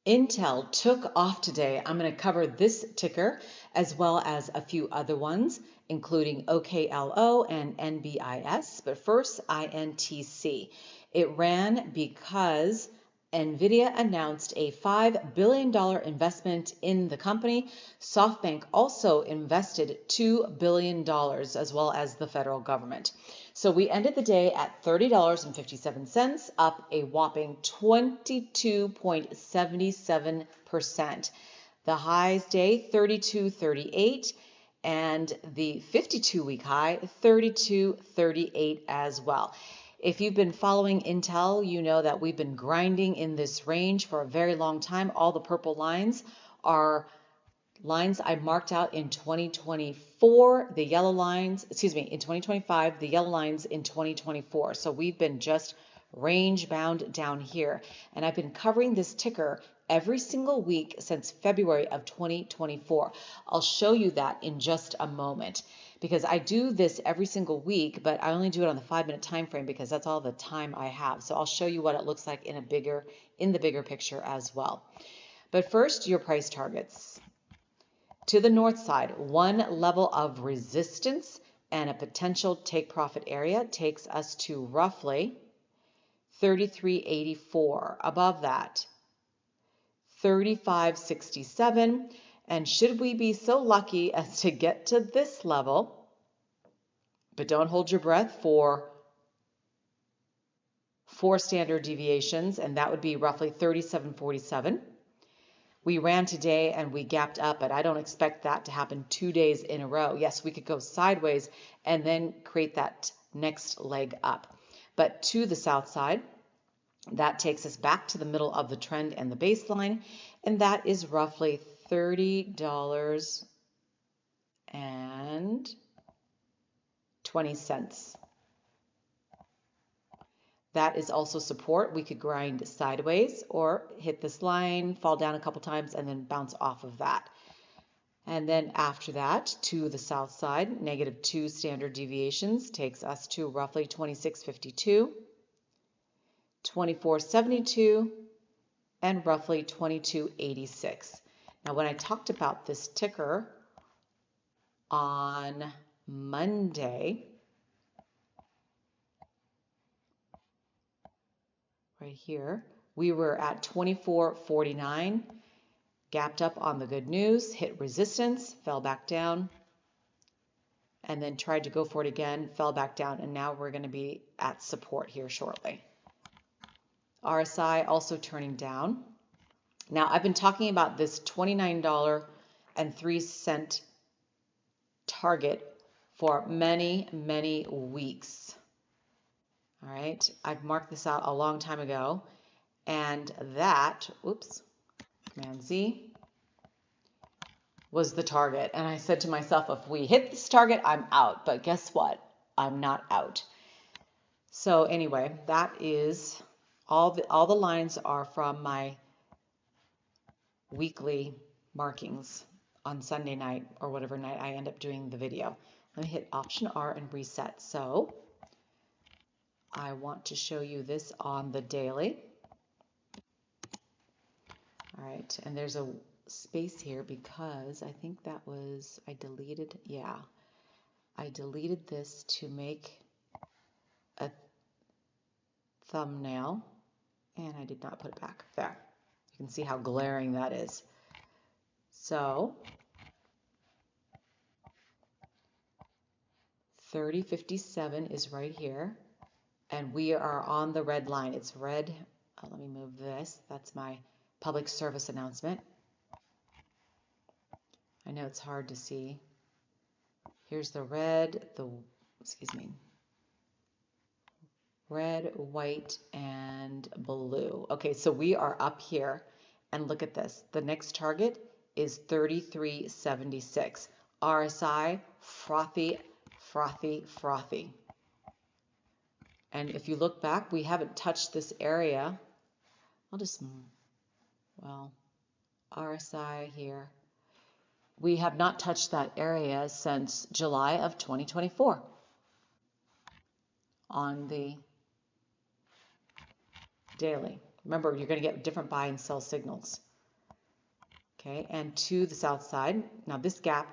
Intel took off today. I'm going to cover this ticker as well as a few other ones, including Oklo and Nbis. But first, Intc. It ran because Nvidia announced a $5 billion investment in the company. SoftBank also invested $2 billion, as well as the federal government. So we ended the day at $30.57, up a whopping 22.77%. The highs day, 32.38, and the 52-week high, 32.38 as well. If you've been following Intel, you know that we've been grinding in this range for a very long time. All the purple lines are lines I marked out in 2024, the yellow lines, in 2025, the yellow lines in 2024. So we've been just range bound down here. And I've been covering this ticker every single week since February of 2024. I'll show you that in just a moment, because I do this every single week, but I only do it on the 5-minute time frame because that's all the time I have. So I'll show you what it looks like in the bigger picture as well. But first, your price targets. To the north side, one level of resistance and a potential take profit area takes us to roughly 33.84. Above that, 35.67. And should we be so lucky as to get to this level, but don't hold your breath for 4 standard deviations, and that would be roughly 37.47. We ran today and we gapped up, but I don't expect that to happen 2 days in a row. Yes, we could go sideways and then create that next leg up. But to the south side, that takes us back to the middle of the trend and the baseline, and that is roughly $30.20. That is also support. We could grind sideways or hit this line, fall down a couple times, and then bounce off of that. And then after that, to the south side, -2 standard deviations takes us to roughly 26.52, 24.72, and roughly 22.86. Now, when I talked about this ticker on Monday, right here, we were at 24.49, gapped up on the good news, hit resistance, fell back down, and then tried to go for it again, fell back down, and now we're going to be at support here shortly. RSI also turning down. Now, I've been talking about this $29.03 target for many, many weeks. All right, I've marked this out a long time ago, and that, Command Z, was the target. And I said to myself, if we hit this target, I'm out. But guess what? I'm not out. So anyway, that is all the lines are from my weekly markings on Sunday night or whatever night I end up doing the video. Let me hit Option R and reset. So I want to show you this on the daily. All right, and there's a space here because I think that was, I deleted this to make a thumbnail, and I did not put it back. There. You can see how glaring that is. So 30.57 is right here, and we are on the red line. It's red. Let me move this. That's my public service announcement. I know it's hard to see. Here's the red, red, white, and blue. Okay, so we are up here, and look at this. The next target is 33.76. RSI, frothy, frothy, frothy. And if you look back, we haven't touched this area. RSI here. We have not touched that area since July of 2024 on the daily. Remember, you're going to get different buy and sell signals. Okay, and to the south side. Now this gap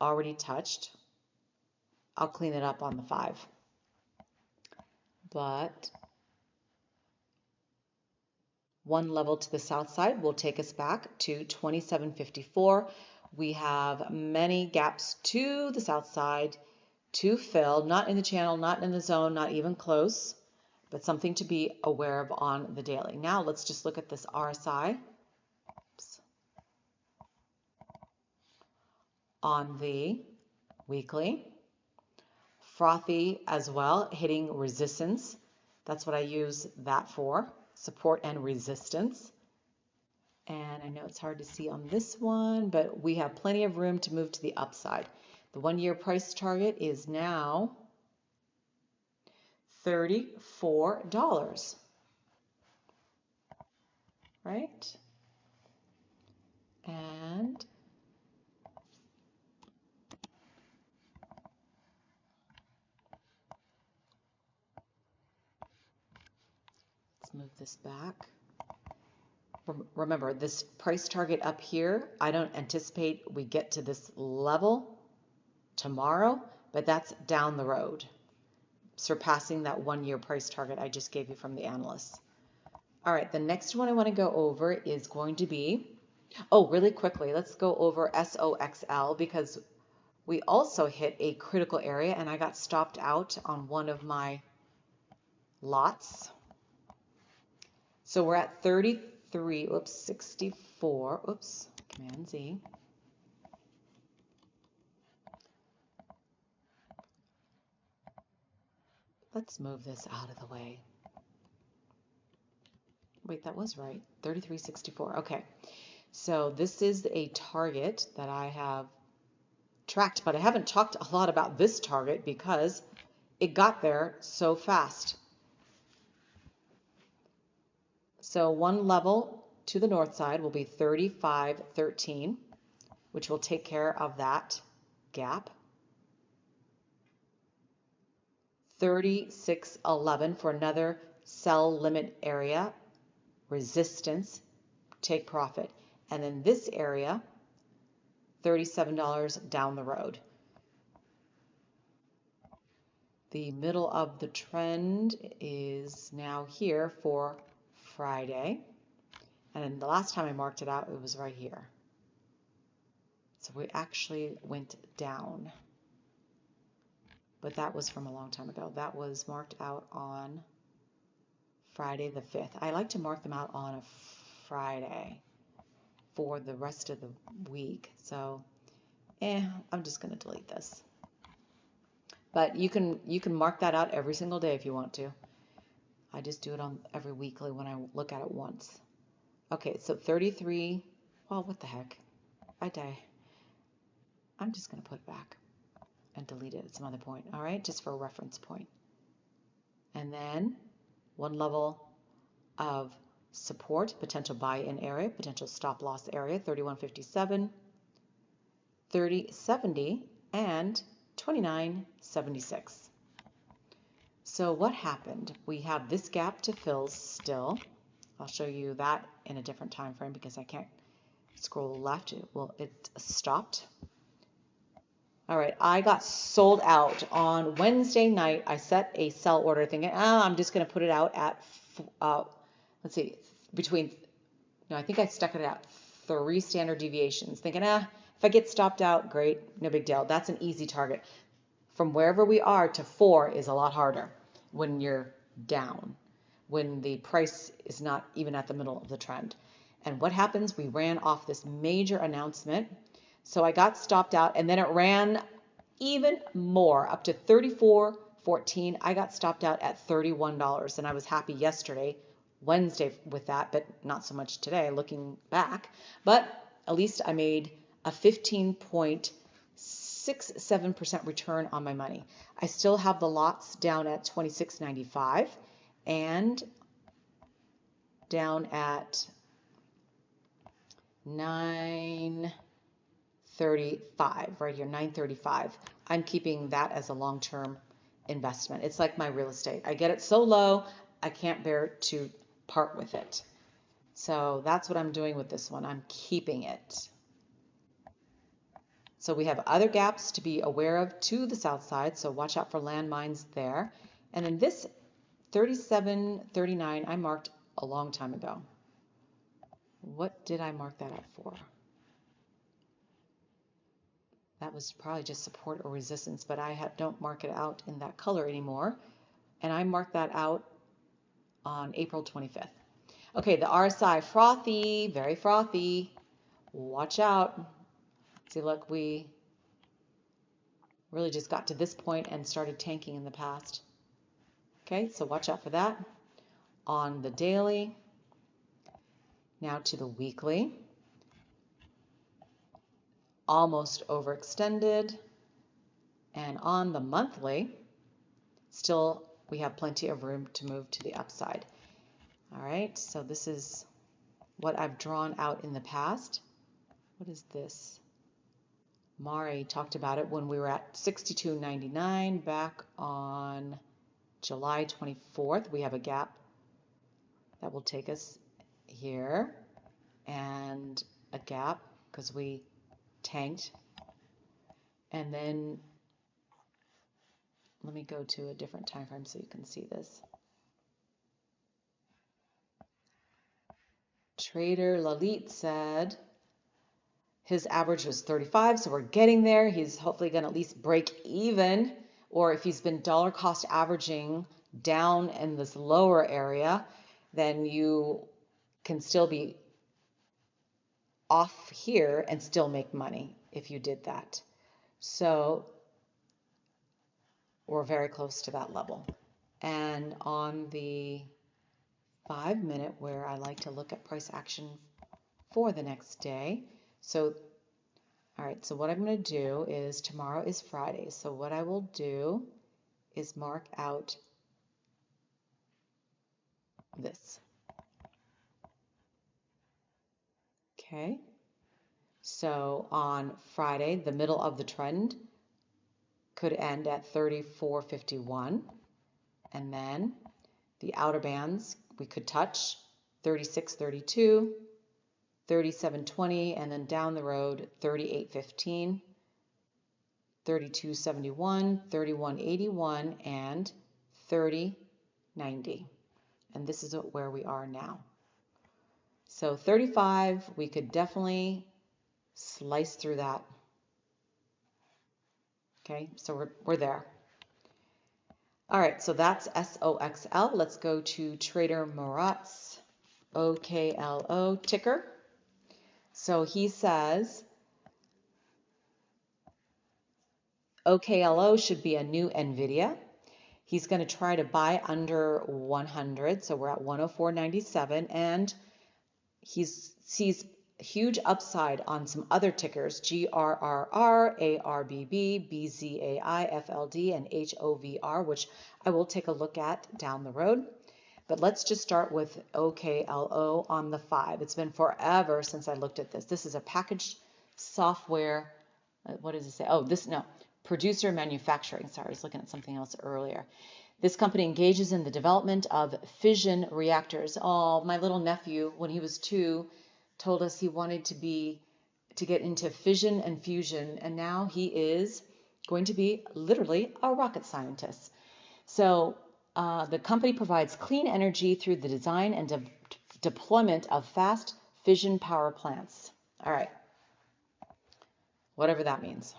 already touched. I'll clean it up on the 5. But one level to the south side will take us back to 27.54. We have many gaps to the south side to fill, not in the channel, not in the zone, not even close, but something to be aware of on the daily. Now let's just look at this RSI. Oops. On the weekly. Frothy as well, hitting resistance. That's what I use that for, support and resistance. And I know it's hard to see on this one, but we have plenty of room to move to the upside. The 1-year price target is now $34, right? And let's move this back. Remember, this price target up here, I don't anticipate we get to this level tomorrow, but that's down the road, surpassing that 1-year price target I just gave you from the analysts. All right, the next one I want to go over is going to be, really quickly, let's go over Soxl because we also hit a critical area and I got stopped out on one of my lots. So we're at 64, Command Z. Let's move this out of the way. Wait, that was right, 33.64, okay. So this is a target that I have tracked, but I haven't talked a lot about this target because it got there so fast. So one level to the north side will be 35.13, which will take care of that gap. 36.11 for another sell limit area, resistance, take profit. And then this area, $37 down the road. The middle of the trend is now here for Friday. And the last time I marked it out, it was right here. So we actually went down. But that was from a long time ago. That was marked out on Friday the 5th. I like to mark them out on a Friday for the rest of the week. So, I'm just going to delete this. But you can mark that out every single day if you want to. I just do it on every weekly when I look at it once. Okay, so 33, well, what the heck? I die. I'm just going to put it back and delete it at some other point, all right, just for a reference point. And then one level of support, potential buy-in area, potential stop-loss area, 31.57, 30.70, and 29.76. So what happened? We have this gap to fill still. I'll show you that in a different time frame because I can't scroll left. Well, it stopped. All right, I got sold out on Wednesday night. I set a sell order thinking, I'm just going to put it out at, let's see, I think I stuck it at 3 standard deviations, thinking, if I get stopped out, great, no big deal. That's an easy target. From wherever we are to 4 is a lot harder when you're down, when the price is not even at the middle of the trend. And what happens? We ran off this major announcement. So I got stopped out, and then it ran even more, up to 34.14. I got stopped out at $31, and I was happy yesterday, Wednesday, with that, but not so much today, looking back. But at least I made a 15.67% return on my money. I still have the lots down at $26.95 and down at $9.35 right here, $9.35. I'm keeping that as a long-term investment. It's like my real estate. I get it so low, I can't bear to part with it. So that's what I'm doing with this one. I'm keeping it. So we have other gaps to be aware of to the south side, so watch out for landmines there. And then this 37.39 I marked a long time ago. What did I mark that up for? That was probably just support or resistance, but I don't mark it out in that color anymore. And I marked that out on April 25th. Okay, the RSI, frothy, very frothy. Watch out. See, look, we really just got to this point and started tanking in the past. Okay, so watch out for that. On the daily, now to the weekly. Almost overextended. And on the monthly, still we have plenty of room to move to the upside. All right, so this is what I've drawn out in the past. What is this? Mari talked about it when we were at 62.99 back on July 24th. We have a gap that will take us here and a gap because we tanked. And then let me go to a different time frame so you can see this. Trader Lalit said his average was 35, so we're getting there. He's hopefully going to at least break even, or if he's been dollar cost averaging down in this lower area, then you can still be off here and still make money if you did that. So we're very close to that level. And on the 5-minute, where I like to look at price action for the next day. So, all right, so what I'm going to do is, tomorrow is Friday. So what I will do is mark out this. Okay. So on Friday, the middle of the trend could end at 34.51. And then the outer bands we could touch 36.32, 37.20, and then down the road 38.15, 32.71, 31.81, and 30.90. And this is where we are now. So 35, we could definitely slice through that. Okay, so we're there. All right, so that's SOXL. Let's go to Trader Murat's OKLO ticker. So he says OKLO should be a new NVIDIA. He's going to try to buy under 100, so we're at 104.97, and he sees huge upside on some other tickers, GRRR, ARBB, BZAI, FLD, and HOVR, which I will take a look at down the road. But let's just start with OKLO on the 5. It's been forever since I looked at this. This is a packaged software. What does it say? Oh, producer manufacturing. Sorry, I was looking at something else earlier. This company engages in the development of fission reactors. Oh, my little nephew, when he was 2, told us he wanted to get into fission and fusion, and now he is going to be literally a rocket scientist. So the company provides clean energy through the design and deployment of fast fission power plants. All right, whatever that means.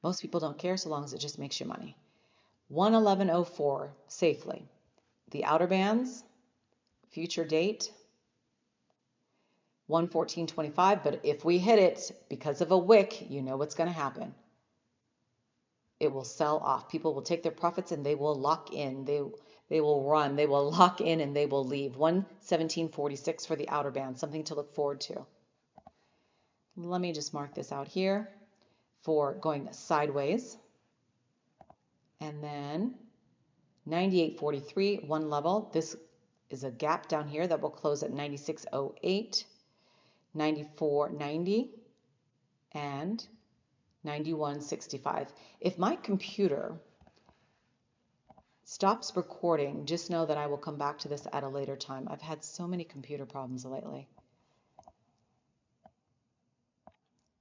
Most people don't care so long as it just makes you money. 111.04 safely. The outer bands, future date, 114.25, but if we hit it because of a wick, you know what's going to happen. It will sell off. People will take their profits and they will lock in. They will run. They will lock in and they will leave. 117.46 for the outer band, something to look forward to. Let me just mark this out here for going sideways. And then 98.43, one level. This is a gap down here that will close at 96.08, 94.90, and 91.65. If my computer stops recording, just know that I will come back to this at a later time. I've had so many computer problems lately.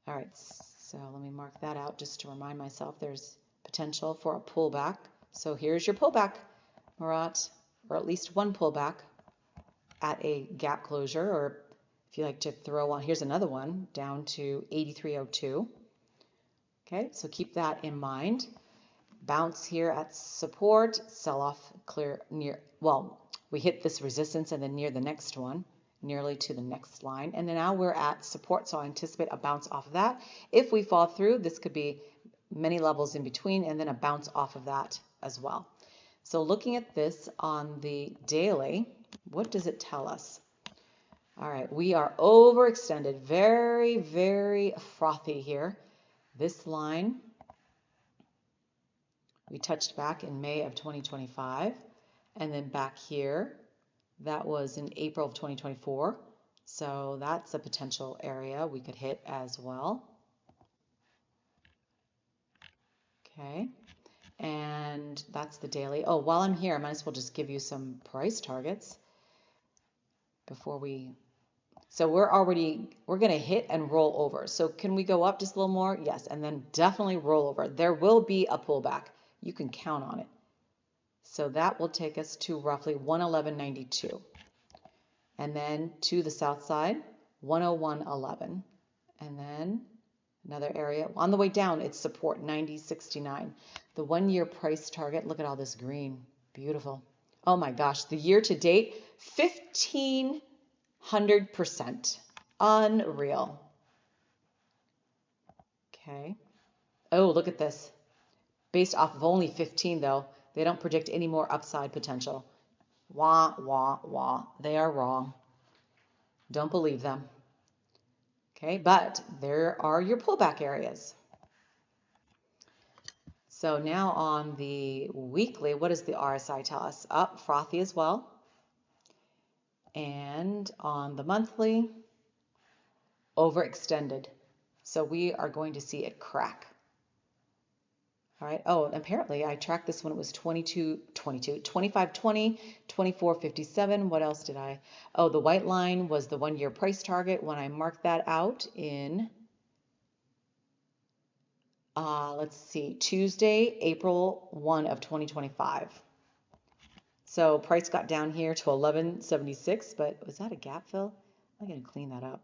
All right, so let me mark that out just to remind myself there's potential for a pullback. So here's your pullback, Murat, or at least one pullback at a gap closure, or if you like to throw on, here's another one down to 83.02. Okay, so keep that in mind. Bounce here at support, sell off clear near, well, we hit this resistance and then near the next one, nearly to the next line. And then now we're at support, so I anticipate a bounce off of that. If we fall through, this could be many levels in between and then a bounce off of that as well. So looking at this on the daily, what does it tell us? All right, we are overextended, very, very frothy here. This line we touched back in May of 2025, and then back here, that was in April of 2024. So that's a potential area we could hit as well. Okay, and that's the daily. Oh, while I'm here, I might as well just give you some price targets before we. So we're going to hit and roll over. So can we go up just a little more? Yes, and then definitely roll over. There will be a pullback. You can count on it. So that will take us to roughly 111.92. And then to the south side, 101.11. And then another area. On the way down, it's support, 90.69. The 1 year price target, look at all this green. Beautiful. Oh my gosh, the year to date, 1,500%. Unreal. Okay. Oh, look at this. Based off of only 15 though, they don't predict any more upside potential. Wah, wah, wah. They are wrong. Don't believe them. Okay, but there are your pullback areas. So now on the weekly, what does the RSI tell us? Up, frothy as well. And on the monthly, overextended. So we are going to see it crack. All right. Oh, apparently I tracked this when it was 25.20, 24.57. What else did I? Oh, the white line was the 1 year price target when I marked that out in, let's see, Tuesday, April 1 of 2025. So price got down here to 11.76, but was that a gap fill? I'm going to clean that up.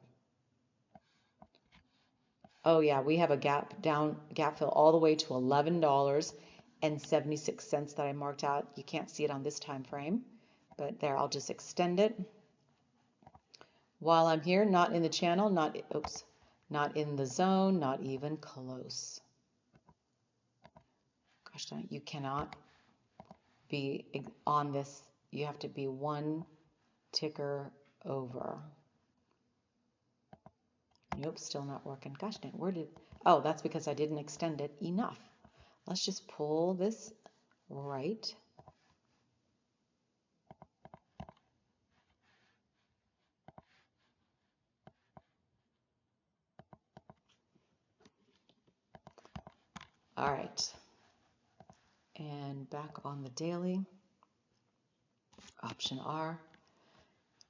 Oh yeah, we have a gap fill all the way to $11.76 that I marked out. You can't see it on this time frame, but there, I'll just extend it. While I'm here, not in the channel, not in the zone, not even close. Gosh darn it, you cannot be on this. You have to be one ticker over. Nope, still not working. Gosh dang, oh, that's because I didn't extend it enough. Let's just pull this right. All right. And back on the daily, option R,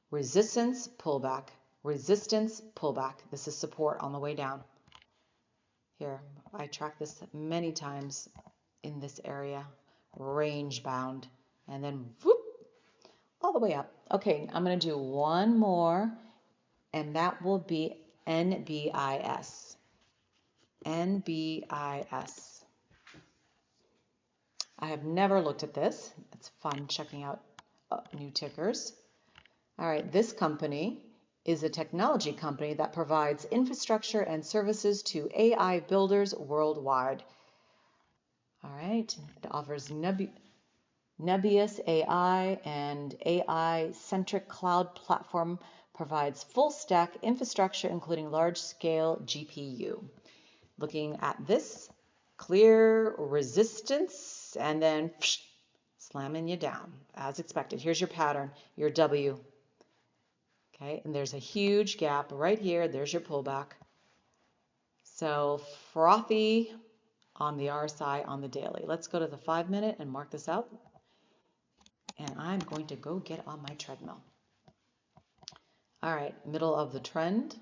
resistance, pullback, resistance, pullback. This is support on the way down. Here, I track this many times in this area, range bound, and then whoop, all the way up. Okay, I'm going to do one more, and that will be NBIS. NBIS. I have never looked at this. It's fun checking out new tickers. All right, this company is a technology company that provides infrastructure and services to AI builders worldwide. All right, it offers Nbis AI and AI-centric cloud platform, provides full stack infrastructure, including large-scale GPU. Looking at this, clear resistance, and then slamming you down, as expected. Here's your pattern, your W. Okay, and there's a huge gap right here. There's your pullback. So frothy on the RSI on the daily. Let's go to the 5 minute and mark this out. and I'm going to go get on my treadmill. All right, middle of the trend.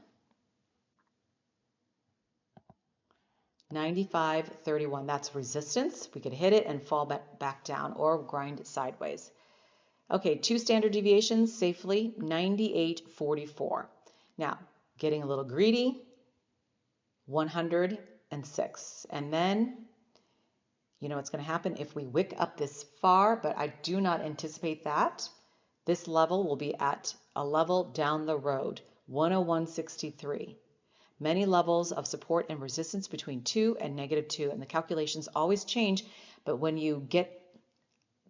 95.31, that's resistance. We could hit it and fall back down or grind it sideways. Okay, 2 standard deviations safely, 98.44. Now, getting a little greedy, 106. And then, you know what's going to happen if we wick up this far, but I do not anticipate that. This level will be at a level down the road, 101.63. Many levels of support and resistance between 2 and -2, and the calculations always change, but when you get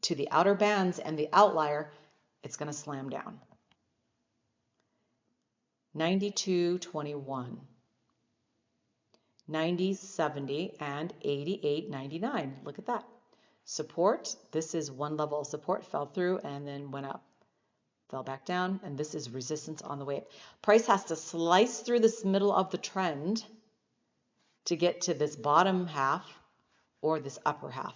to the outer bands and the outlier, it's going to slam down. 92.21, 90.70, and 88.99. Look at that. Support, this is one level of support, fell through and then went up. Fell back down, and this is resistance on the way up. Price has to slice through this middle of the trend to get to this bottom half or this upper half.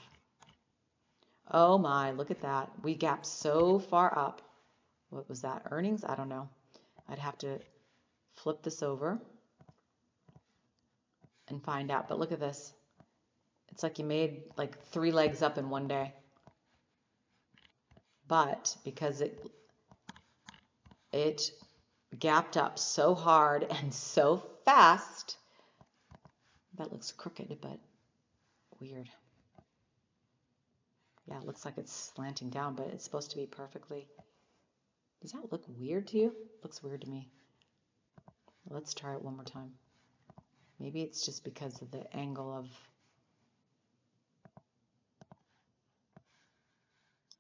Oh my, look at that. We gapped so far up. What was that, earnings? I don't know. I'd have to flip this over and find out, but look at this. It's like you made like 3 legs up in one day. But because it gapped up so hard and so fast. That looks crooked, but weird. Yeah, it looks like it's slanting down, but it's supposed to be perfectly. Does that look weird to you? Looks weird to me. Let's try it one more time. Maybe it's just because of the angle of.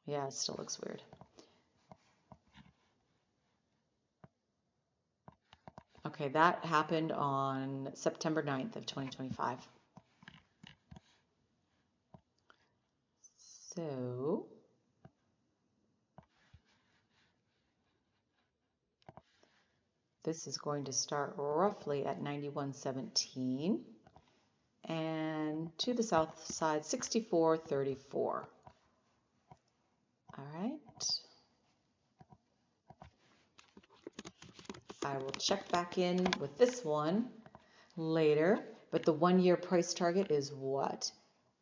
Yeah, it still looks weird. Okay, that happened on September 9th of 2025. So, this is going to start roughly at 91.17 and to the south side 64.34. All right. I will check back in with this one later, but the 1-year price target is what?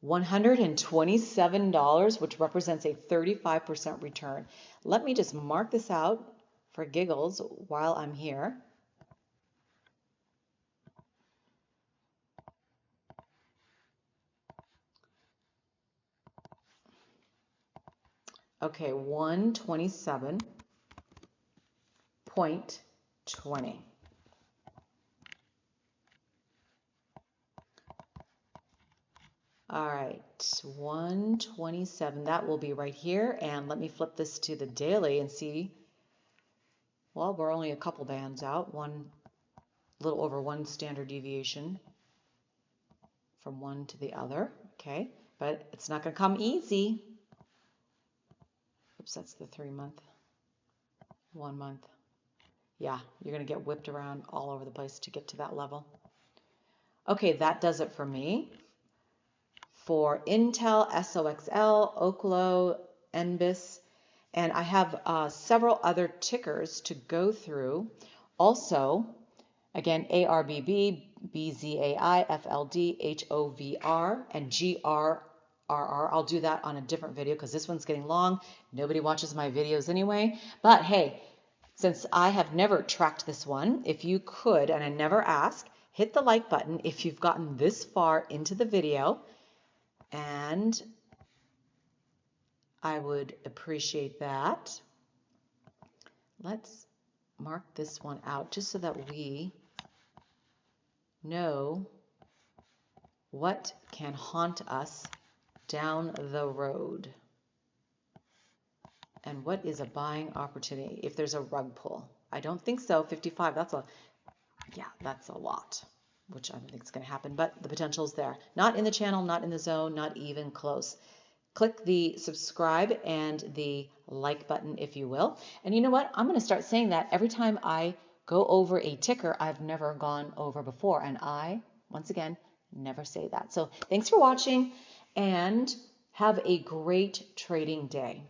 $127, which represents a 35% return. Let me just mark this out for giggles while I'm here. Okay, 127.20. All right, 127, that will be right here. And let me flip this to the daily and see. Well, we're only a couple bands out, a little over 1 standard deviation from one to the other, okay? But it's not going to come easy. Oops, that's the 3-month, 1 month. Yeah, you're going to get whipped around all over the place to get to that level. Okay, that does it for me. For Intel, Soxl, Oklo, Nbis, and I have several other tickers to go through. Also, again, ARBB, BZAI, FLD, HOVR, and GRRR. I'll do that on a different video because this one's getting long. Nobody watches my videos anyway. But hey, since I have never tracked this one, if you could, and I never ask, hit the like button if you've gotten this far into the video. And I would appreciate that. Let's mark this one out just so that we know what can haunt us down the road and what is a buying opportunity if there's a rug pull. I don't think so. 55, that's a lot, which I don't think is going to happen, but the potential is there. Not in the channel, not in the zone, not even close. Click the subscribe and the like button, if you will. And you know what? I'm going to start saying that every time I go over a ticker I've never gone over before. And I, once again, never say that. So thanks for watching and have a great trading day.